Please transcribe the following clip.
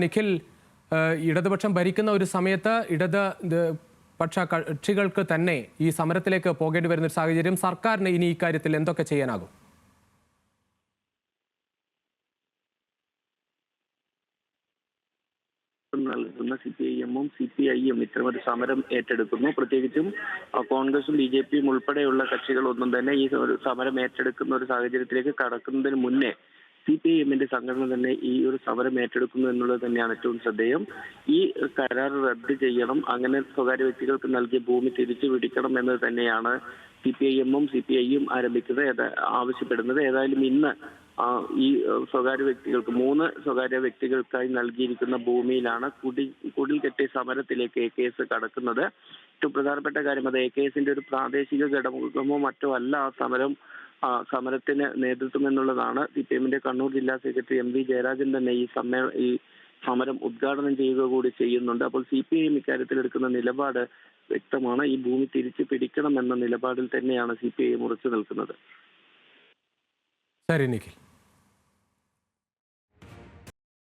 നിഖിൽ, ഇടതുപക്ഷം ഭരിക്കുന്ന ഒരു സമയത്ത് പക്ഷ കക്ഷികൾക്ക് തന്നെ ഈ സമരത്തിലേക്ക് പോകേണ്ടി വരുന്ന ഒരു സാഹചര്യം, സർക്കാരിന് ഇനി ഇക്കാര്യത്തിൽ എന്തൊക്കെ ചെയ്യാനാകും? നൽകുന്ന CPIM-ഉം CPI-യും ഇത്തരമൊരു സമരം ഏറ്റെടുക്കുന്നു. പ്രത്യേകിച്ചും കോൺഗ്രസും BJP-യും ഉൾപ്പെടെയുള്ള കക്ഷികളൊന്നും തന്നെ ഈ ഒരു സമരം ഏറ്റെടുക്കുന്ന ഒരു സാഹചര്യത്തിലേക്ക് കടക്കുന്നതിന് മുന്നേ CPIM-ന്റെ സംഘടന തന്നെ ഈ ഒരു സമരം ഏറ്റെടുക്കുന്നു എന്നുള്ളത് തന്നെയാണ് ഏറ്റവും ശ്രദ്ധേയം. ഈ കരാർ റദ്ദ് ചെയ്യണം, അങ്ങനെ സ്വകാര്യ വ്യക്തികൾക്ക് നൽകിയ ഭൂമി തിരിച്ചു പിടിക്കണം എന്നത് തന്നെയാണ് CPIM-ഉം CPI-യും ആവശ്യപ്പെടുന്നത്. ഏതായാലും ഇന്ന് ഈ സ്വകാര്യ വ്യക്തികൾക്ക് 3 സ്വകാര്യ വ്യക്തികൾക്കായി നൽകിയിരിക്കുന്ന ഭൂമിയിലാണ് കുടിൽ കെട്ടിയ സമരത്തിലേക്ക് AKS കടക്കുന്നത്. ഏറ്റവും പ്രധാനപ്പെട്ട കാര്യം, അത് AKS-ന്റെ ഒരു പ്രാദേശിക ഘടകമോ മറ്റോ അല്ല സമരത്തിന് നേതൃത്വം എന്നുള്ളതാണ്. CPIM-ന്റെ കണ്ണൂർ ജില്ലാ സെക്രട്ടറി MV ജയരാജൻ തന്നെ ഈ സമരം ഉദ്ഘാടനം ചെയ്യുക കൂടി ചെയ്യുന്നുണ്ട്. അപ്പോൾ CPIM ഇക്കാര്യത്തിൽ എടുക്കുന്ന നിലപാട് വ്യക്തമാണ്. ഈ ഭൂമി തിരിച്ചു പിടിക്കണം എന്ന നിലപാടിൽ തന്നെയാണ് CPIM ഉറച്ചു നിൽക്കുന്നത്. ശരി നിഖിൽ.